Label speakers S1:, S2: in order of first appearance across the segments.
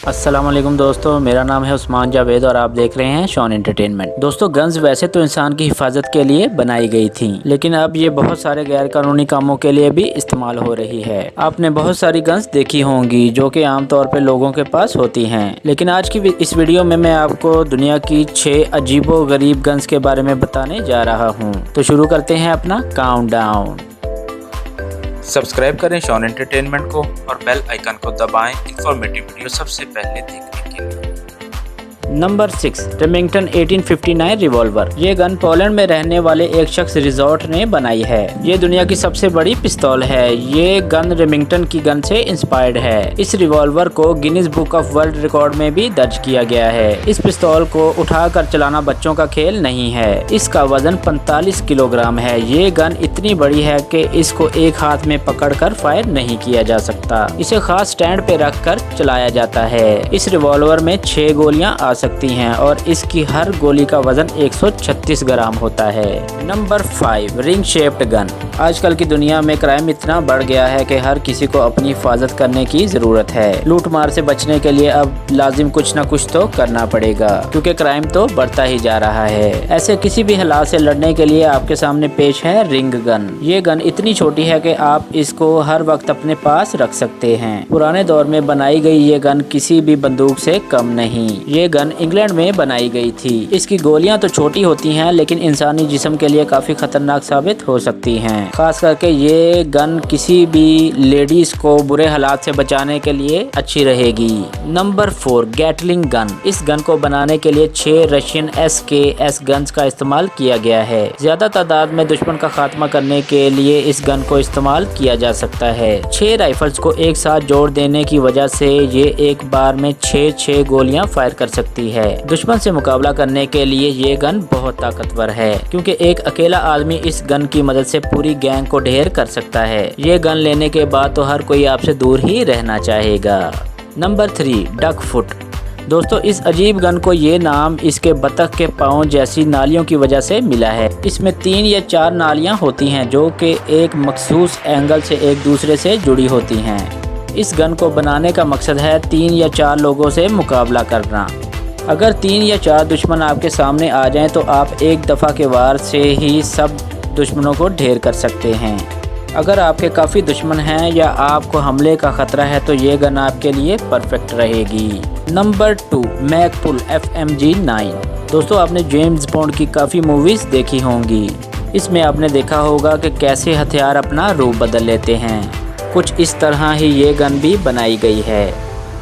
S1: अस्सलाम वालेकुम दोस्तों, मेरा नाम है उस्मान जावेद और आप देख रहे हैं शॉन एंटरटेनमेंट। दोस्तों, गन्स वैसे तो इंसान की हिफाजत के लिए बनाई गई थी, लेकिन अब ये बहुत सारे गैर कानूनी कामों के लिए भी इस्तेमाल हो रही है। आपने बहुत सारी गन्स देखी होंगी जो कि आमतौर पर लोगों के पास होती हैं, लेकिन आज की इस वीडियो में मैं आपको दुनिया की 6 अजीबो गरीब गन्स के बारे में बताने जा रहा हूँ। तो शुरू करते हैं अपना काउंटडाउन।
S2: सब्सक्राइब करें शॉन एंटरटेनमेंट को और बेल आइकन को दबाएं इंफॉर्मेटिव वीडियो सबसे पहले देखने के लिए।
S1: Number 6, Remington 1859 revolver. ये गन पोलैंड में रहने वाले एक शख्स रिजॉर्ट ने बनाई है। ये दुनिया की सबसे बड़ी पिस्तौल है। ये गन रेमिंगटन की गन से इंस्पायर्ड है। इस रिवॉल्वर को Guinness book of world record में भी दर्ज किया गया है। इस पिस्तौल को उठाकर चलाना बच्चों का खेल नहीं है। इसका वजन 45 किलोग्राम है। ये गन इतनी बड़ी है कि इसको एक हाथ में पकड़कर फायर नहीं किया जा सकता। इसे खास स्टैंड पे रखकर चलाया जाता है। इस रिवॉल्वर में 6 गोलियां आ सकती हैं और इसकी हर गोली का वजन 136 ग्राम होता है। Number 5, ring shaped gun. आजकल की दुनिया में क्राइम इतना बढ़ गया है कि हर किसी को अपनी हिफाजत करने की जरूरत है। लूट मार से बचने के लिए अब लाजिम कुछ न कुछ तो करना पड़ेगा, क्योंकि क्राइम तो बढ़ता ही जा रहा है। ऐसे किसी भी हालात से लड़ने के लिए आपके सामने पेश है रिंग गन। ये गन इतनी छोटी है कि आप इसको हर वक्त अपने पास रख सकते हैं। पुराने दौर में बनाई गई ये गन किसी भी बंदूक से कम नहीं। ये गन इंग्लैंड में बनाई गई थी। इसकी गोलियां तो छोटी होती हैं, लेकिन इंसानी जिस्म के लिए काफी खतरनाक साबित हो सकती हैं। खास करके ये गन किसी भी लेडीज को बुरे हालात से बचाने के लिए अच्छी रहेगी। Number 4, Gatling gun. इस गन को बनाने के लिए 6 रशियन SKS गन्स का इस्तेमाल किया गया है। ज्यादा तादाद में दुश्मन का खात्मा करने के लिए इस गन को इस्तेमाल किया जा सकता है। 6 राइफल्स को एक साथ जोड़ देने की वजह से ये एक बार में 6 गोलियां फायर कर सकती है। दुश्मन से मुकाबला करने के लिए ये गन बहुत ताकतवर है, क्योंकि एक अकेला आदमी इस गन की मदद से पूरी गैंग को ढेर कर सकता है। ये गन लेने के बाद तो हर कोई आपसे दूर ही रहना चाहेगा। Number 3, duck foot. दोस्तों, इस अजीब गन को ये नाम इसके बतख के पाँव जैसी नालियों की वजह से मिला है। इसमें 3 या 4 नालियां होती हैं जो कि एक मखसूस एंगल से एक दूसरे से जुड़ी होती हैं। इस गन को बनाने का मकसद है 3 या 4 लोगों से मुकाबला करना। अगर 3 या 4 दुश्मन आपके सामने आ जाएं तो आप एक दफ़ा के वार से ही सब दुश्मनों को ढेर कर सकते हैं। अगर आपके काफ़ी दुश्मन हैं या आपको हमले का ख़तरा है तो ये गन आपके लिए परफेक्ट रहेगी। Number 2, Magpul FMG9। दोस्तों, आपने जेम्स बॉन्ड की काफ़ी मूवीज़ देखी होंगी। इसमें आपने देखा होगा कि कैसे हथियार अपना रूप बदल लेते हैं। कुछ इस तरह ही ये गन भी बनाई गई है।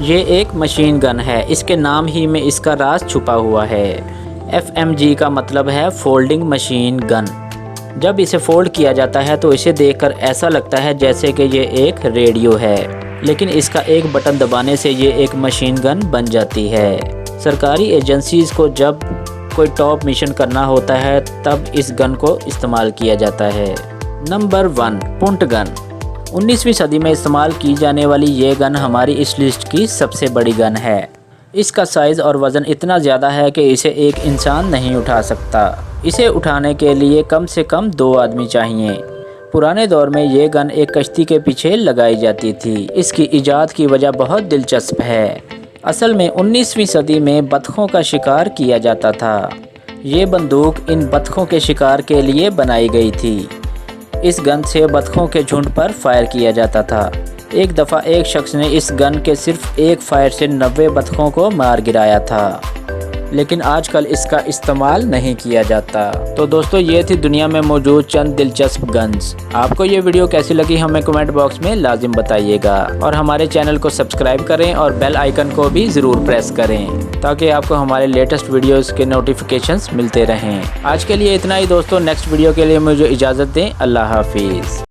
S1: ये एक मशीन गन है। इसके नाम ही में इसका राज छुपा हुआ है। FMG का मतलब है फोल्डिंग मशीन गन। जब इसे फोल्ड किया जाता है तो इसे देखकर ऐसा लगता है जैसे कि ये एक रेडियो है, लेकिन इसका एक बटन दबाने से ये एक मशीन गन बन जाती है। सरकारी एजेंसीज को जब कोई टॉप मिशन करना होता है तब इस गन को इस्तेमाल किया जाता है। Number 1, punt gun. 19वीं सदी में इस्तेमाल की जाने वाली ये गन हमारी इस लिस्ट की सबसे बड़ी गन है। इसका साइज़ और वज़न इतना ज़्यादा है कि इसे एक इंसान नहीं उठा सकता। इसे उठाने के लिए कम से कम 2 आदमी चाहिए। पुराने दौर में ये गन एक कश्ती के पीछे लगाई जाती थी। इसकी इजाद की वजह बहुत दिलचस्प है। असल में 19वीं सदी में बतखों का शिकार किया जाता था। ये बंदूक इन बतखों के शिकार के लिए बनाई गई थी। इस गन से बतखों के झुंड पर फायर किया जाता था। एक दफ़ा एक शख्स ने इस गन के सिर्फ एक फायर से 90 बतखों को मार गिराया था, लेकिन आजकल इसका इस्तेमाल नहीं किया जाता। तो दोस्तों, ये थी दुनिया में मौजूद चंद दिलचस्प गन्स। आपको ये वीडियो कैसी लगी हमें कमेंट बॉक्स में लाजिम बताइएगा, और हमारे चैनल को सब्सक्राइब करें और बेल आइकन को भी ज़रूर प्रेस करें ताकि आपको हमारे लेटेस्ट वीडियोस के नोटिफिकेशंस मिलते रहें। आज के लिए इतना ही दोस्तों। नेक्स्ट वीडियो के लिए मुझे इजाज़त दें। अल्लाह हाफिज़।